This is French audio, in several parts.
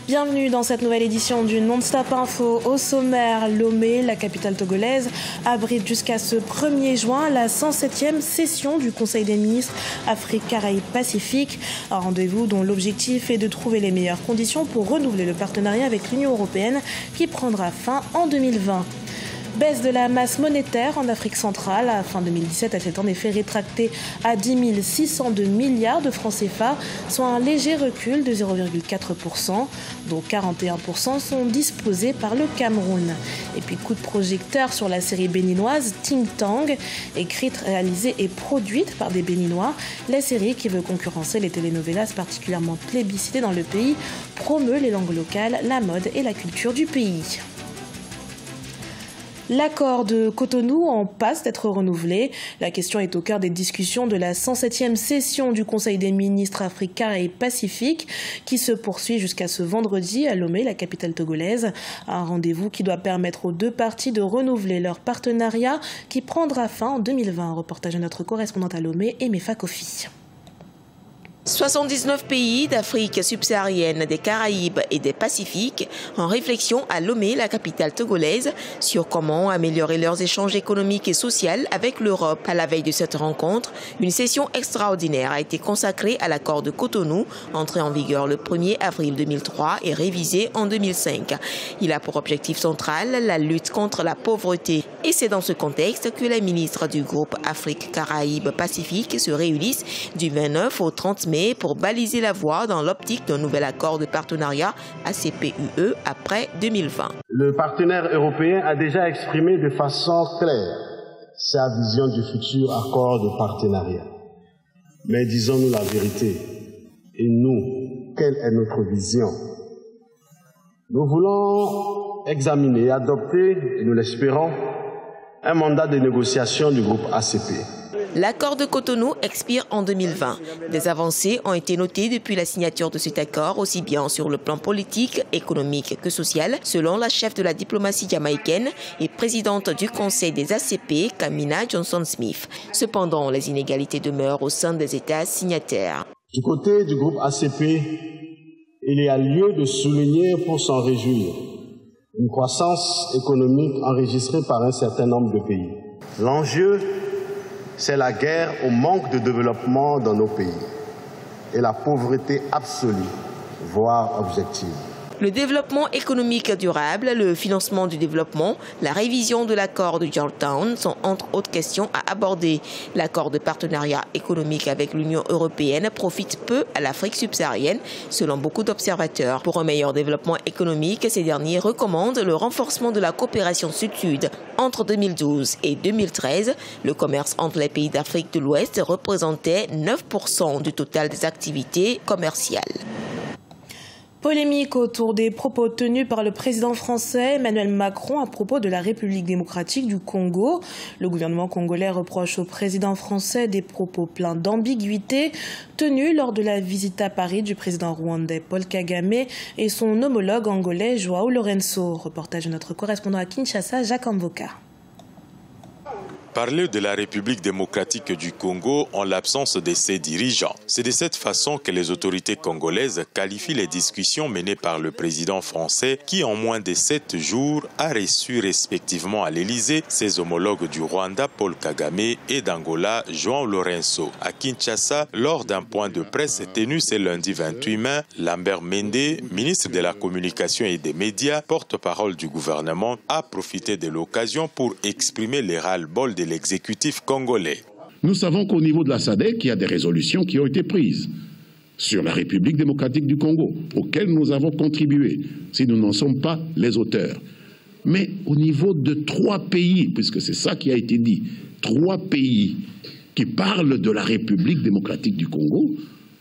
Bienvenue dans cette nouvelle édition du Non-Stop Info. Au sommaire, Lomé, la capitale togolaise, abrite jusqu'à ce 1er juin la 107e session du Conseil des ministres Afrique, Caraïbes, Pacifique. Un rendez-vous dont l'objectif est de trouver les meilleures conditions pour renouveler le partenariat avec l'Union européenne qui prendra fin en 2020. Baisse de la masse monétaire en Afrique centrale. À fin 2017, elle s'est en effet rétractée à 10 602 milliards de francs CFA, soit un léger recul de 0,4%, dont 41% sont disposés par le Cameroun. Et puis coup de projecteur sur la série béninoise Ting Tang, écrite, réalisée et produite par des Béninois. La série, qui veut concurrencer les telenovelas particulièrement plébiscitées dans le pays, promeut les langues locales, la mode et la culture du pays. L'accord de Cotonou en passe d'être renouvelé. La question est au cœur des discussions de la 107e session du Conseil des ministres Afrique, Caraïbes, Pacifique qui se poursuit jusqu'à ce vendredi à Lomé, la capitale togolaise. Un rendez-vous qui doit permettre aux deux parties de renouveler leur partenariat qui prendra fin en 2020. Un reportage de notre correspondante à Lomé, Emefa Kofi. 79 pays d'Afrique subsaharienne, des Caraïbes et des Pacifiques en réflexion à Lomé, la capitale togolaise, sur comment améliorer leurs échanges économiques et sociaux avec l'Europe. À la veille de cette rencontre, une session extraordinaire a été consacrée à l'accord de Cotonou, entré en vigueur le 1er avril 2003 et révisé en 2005. Il a pour objectif central la lutte contre la pauvreté. Et c'est dans ce contexte que les ministres du groupe Afrique, Caraïbes, Pacifique se réunissent du 29 au 30 mai pour baliser la voie dans l'optique d'un nouvel accord de partenariat ACP-UE après 2020. Le partenaire européen a déjà exprimé de façon claire sa vision du futur accord de partenariat. Mais disons-nous la vérité. Et nous, quelle est notre vision? Nous voulons examiner et adopter, et nous l'espérons, un mandat de négociation du groupe ACP. L'accord de Cotonou expire en 2020. Des avancées ont été notées depuis la signature de cet accord, aussi bien sur le plan politique, économique que social, selon la chef de la diplomatie jamaïcaine et présidente du Conseil des ACP, Kamina Johnson-Smith. Cependant, les inégalités demeurent au sein des États signataires. Du côté du groupe ACP, il y a lieu de souligner pour s'en réjouir une croissance économique enregistrée par un certain nombre de pays. L'enjeu, c'est la guerre au manque de développement dans nos pays et la pauvreté absolue, voire objective. Le développement économique durable, le financement du développement, la révision de l'accord de Georgetown sont entre autres questions à aborder. L'accord de partenariat économique avec l'Union européenne profite peu à l'Afrique subsaharienne, selon beaucoup d'observateurs. Pour un meilleur développement économique, ces derniers recommandent le renforcement de la coopération sud-sud. Entre 2012 et 2013, le commerce entre les pays d'Afrique de l'Ouest représentait 9% du total des activités commerciales. Polémique autour des propos tenus par le président français Emmanuel Macron à propos de la République démocratique du Congo. Le gouvernement congolais reproche au président français des propos pleins d'ambiguïté tenus lors de la visite à Paris du président rwandais Paul Kagame et son homologue angolais João Lourenço. Reportage de notre correspondant à Kinshasa, Jacques Amvoka. Parler de la République démocratique du Congo en l'absence de ses dirigeants. C'est de cette façon que les autorités congolaises qualifient les discussions menées par le président français qui, en moins de 7 jours, a reçu respectivement à l'Élysée ses homologues du Rwanda, Paul Kagame, et d'Angola, João Lourenço. À Kinshasa, lors d'un point de presse tenu ce lundi 28 mai, Lambert Mende, ministre de la Communication et des Médias, porte-parole du gouvernement, a profité de l'occasion pour exprimer les ras-le-bol de l'exécutif congolais. Nous savons qu'au niveau de la SADC, il y a des résolutions qui ont été prises sur la République démocratique du Congo, auxquelles nous avons contribué, si nous n'en sommes pas les auteurs. Mais au niveau de 3 pays, puisque c'est ça qui a été dit, 3 pays qui parlent de la République démocratique du Congo,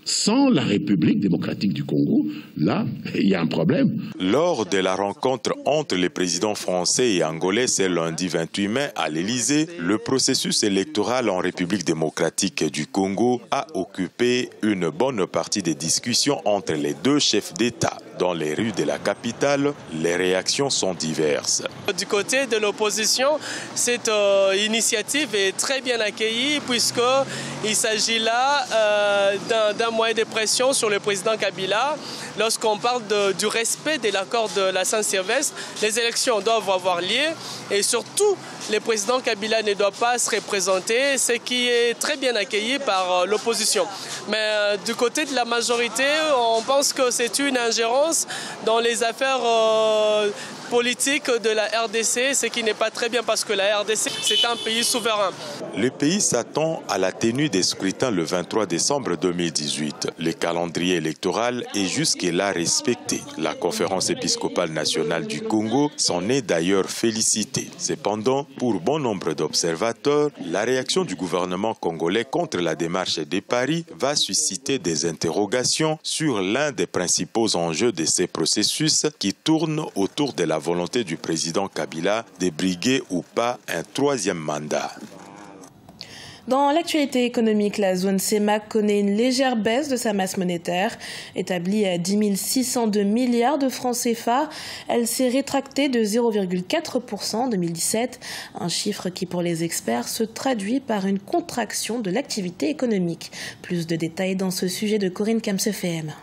sans la République démocratique du Congo, là, il y a un problème. Lors de la rencontre entre les présidents français et angolais ce lundi 28 mai à l'Élysée, le processus électoral en République démocratique du Congo a occupé une bonne partie des discussions entre les deux chefs d'État. Dans les rues de la capitale, les réactions sont diverses. Du côté de l'opposition, cette initiative est très bien accueillie puisqu'il s'agit là d'un moyen de pression sur le président Kabila. Lorsqu'on parle du respect de l'accord de la Saint-Sylvestre, les élections doivent avoir lieu et surtout, le président Kabila ne doit pas se représenter, ce qui est très bien accueilli par l'opposition. Mais du côté de la majorité, on pense que c'est une ingérence dans les affaires politique de la RDC, ce qui n'est pas très bien parce que la RDC, c'est un pays souverain. Le pays s'attend à la tenue des scrutins le 23 décembre 2018. Le calendrier électoral est jusque-là respecté. La conférence épiscopale nationale du Congo s'en est d'ailleurs félicitée. Cependant, pour bon nombre d'observateurs, la réaction du gouvernement congolais contre la démarche de Paris va susciter des interrogations sur l'un des principaux enjeux de ces processus qui tournent autour de la volonté du président Kabila de briguer ou pas un troisième mandat. Dans l'actualité économique, la zone CEMAC connaît une légère baisse de sa masse monétaire. Établie à 10 602 milliards de francs CFA, elle s'est rétractée de 0,4% en 2017, un chiffre qui pour les experts se traduit par une contraction de l'activité économique. Plus de détails dans ce sujet de Corinne Kamsefem.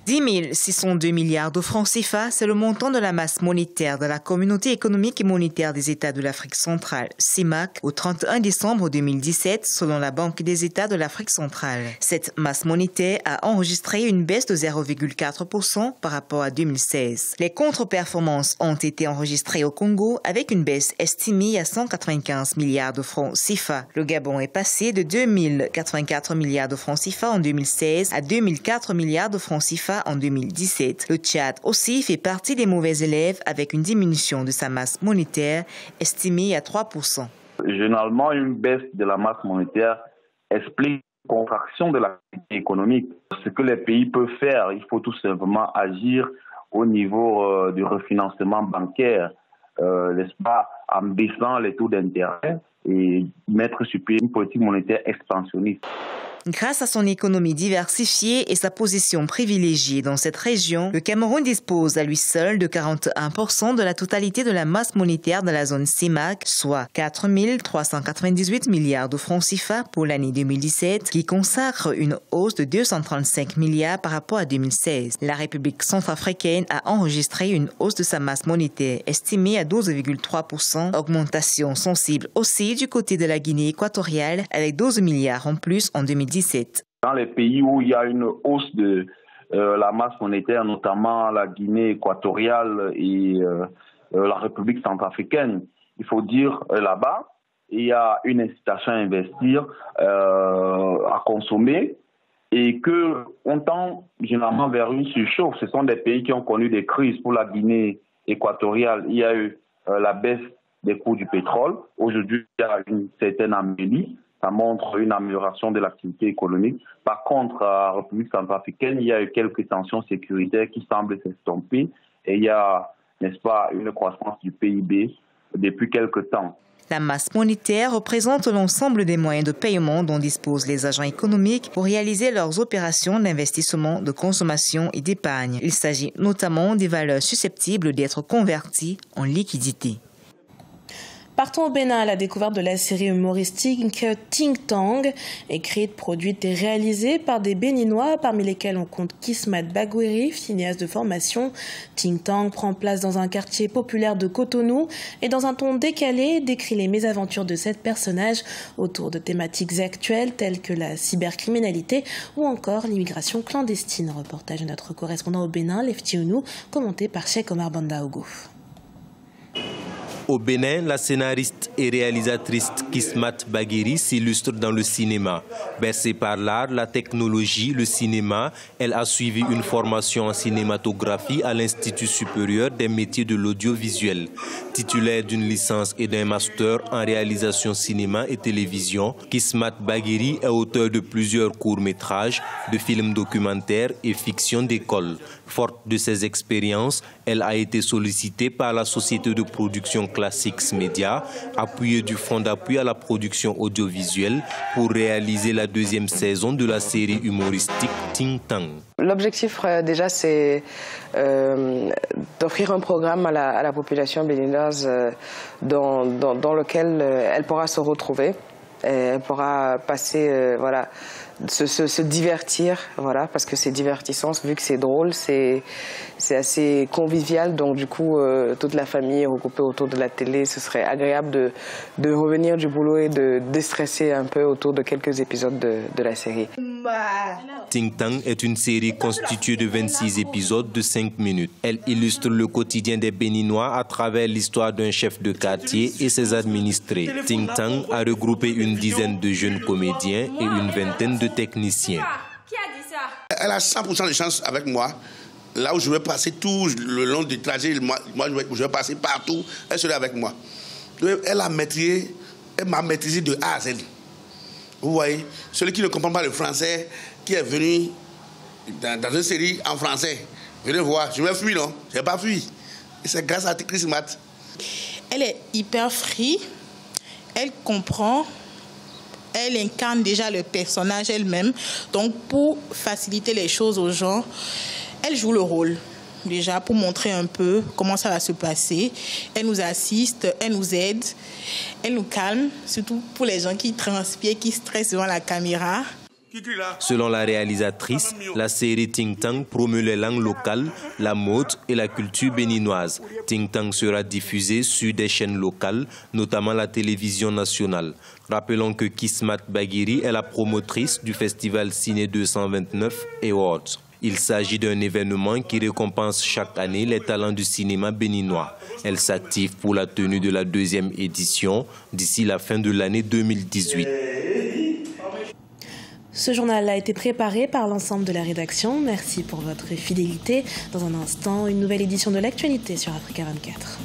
10 602 milliards de francs CFA, c'est le montant de la masse monétaire de la Communauté économique et monétaire des États de l'Afrique centrale, CEMAC, au 31 décembre 2017, selon la Banque des États de l'Afrique centrale. Cette masse monétaire a enregistré une baisse de 0,4% par rapport à 2016. Les contre-performances ont été enregistrées au Congo avec une baisse estimée à 195 milliards de francs CFA. Le Gabon est passé de 2084 milliards de francs CFA en 2016 à 2004 milliards de francs CFA en 2017. Le Tchad aussi fait partie des mauvais élèves avec une diminution de sa masse monétaire estimée à 3%. Généralement, une baisse de la masse monétaire explique une contraction de l'activité économique. Ce que les pays peuvent faire, il faut tout simplement agir au niveau du refinancement bancaire, n'est-ce pas, en baissant les taux d'intérêt et mettre sur pied une politique monétaire expansionniste. Grâce à son économie diversifiée et sa position privilégiée dans cette région, le Cameroun dispose à lui seul de 41% de la totalité de la masse monétaire de la zone CEMAC, soit 4 398 milliards de francs CFA pour l'année 2017, qui consacre une hausse de 235 milliards par rapport à 2016. La République centrafricaine a enregistré une hausse de sa masse monétaire estimée à 12,3%, augmentation sensible aussi du côté de la Guinée équatoriale avec 12 milliards en plus en 2017. Dans les pays où il y a une hausse de la masse monétaire, notamment la Guinée équatoriale et la République centrafricaine, il faut dire là-bas, il y a une incitation à investir, à consommer, et qu'on tend généralement vers une surchauffe. Ce sont des pays qui ont connu des crises. Pour la Guinée équatoriale, il y a eu la baisse des coûts du pétrole. Aujourd'hui, il y a une certaine amélie. Ça montre une amélioration de l'activité économique. Par contre, à la République centrafricaine, il y a eu quelques tensions sécuritaires qui semblent s'estomper et il y a, n'est-ce pas, une croissance du PIB depuis quelques temps. La masse monétaire représente l'ensemble des moyens de paiement dont disposent les agents économiques pour réaliser leurs opérations d'investissement, de consommation et d'épargne. Il s'agit notamment des valeurs susceptibles d'être converties en liquidités. Partons au Bénin à la découverte de la série humoristique Ting Tang, écrite, produite et réalisée par des Béninois, parmi lesquels on compte Kismat Bagouiri, cinéaste de formation. Ting Tang prend place dans un quartier populaire de Cotonou et dans un ton décalé décrit les mésaventures de 7 personnages autour de thématiques actuelles telles que la cybercriminalité ou encore l'immigration clandestine. Reportage de notre correspondant au Bénin, Lefti Ounou, commenté par Cheikh Omar Bandaogo. Au Bénin, la scénariste et réalisatrice Kismat Bagouiri s'illustre dans le cinéma. Bercée par l'art, la technologie, le cinéma, elle a suivi une formation en cinématographie à l'Institut supérieur des métiers de l'audiovisuel. Titulaire d'une licence et d'un master en réalisation cinéma et télévision, Kismat Bagouiri est auteur de plusieurs courts-métrages, de films documentaires et fiction d'école. Forte de ses expériences, elle a été sollicitée par la société de production Clap Classics Media, appuyé du Fonds d'appui à la production audiovisuelle pour réaliser la deuxième saison de la série humoristique Ting Tang. L'objectif déjà c'est d'offrir un programme à la population béninoise dans lequel elle pourra se retrouver, elle pourra passer, voilà, se divertir, voilà, parce que c'est divertissant, vu que c'est drôle, c'est assez convivial, donc du coup toute la famille est regroupée autour de la télé, ce serait agréable de revenir du boulot et de déstresser un peu autour de quelques épisodes de la série. Ting Tang est une série constituée de 26 épisodes de 5 minutes. Elle illustre le quotidien des Béninois à travers l'histoire d'un chef de quartier et ses administrés. Ting Tang a regroupé une dizaine de jeunes comédiens et une vingtaine de techniciens. Elle a 100% de chance avec moi. Là où je vais passer tout le long du trajet, moi je vais passer partout, elle sera avec moi. Elle m'a maîtrisé de A à Z. Vous voyez, celui qui ne comprend pas le français, qui est venu dans une série en français, venez voir, je vais fuir, non? Je n'ai pas fui. Et c'est grâce à Chris Matt. Elle est hyper free, elle comprend, elle incarne déjà le personnage elle-même. Donc pour faciliter les choses aux gens, elle joue le rôle. Déjà pour montrer un peu comment ça va se passer. Elle nous assiste, elle nous aide, elle nous calme, surtout pour les gens qui transpirent, qui stressent devant la caméra. Selon la réalisatrice, la série Ting Tang promeut les langues locales, la mode et la culture béninoise. Ting Tang sera diffusée sur des chaînes locales, notamment la télévision nationale. Rappelons que Kismat Baguiri est la promotrice du festival Ciné 229 Awards. Il s'agit d'un événement qui récompense chaque année les talents du cinéma béninois. Elle s'active pour la tenue de la 2e édition d'ici la fin de l'année 2018. Ce journal a été préparé par l'ensemble de la rédaction. Merci pour votre fidélité. Dans un instant, une nouvelle édition de l'actualité sur Africa 24.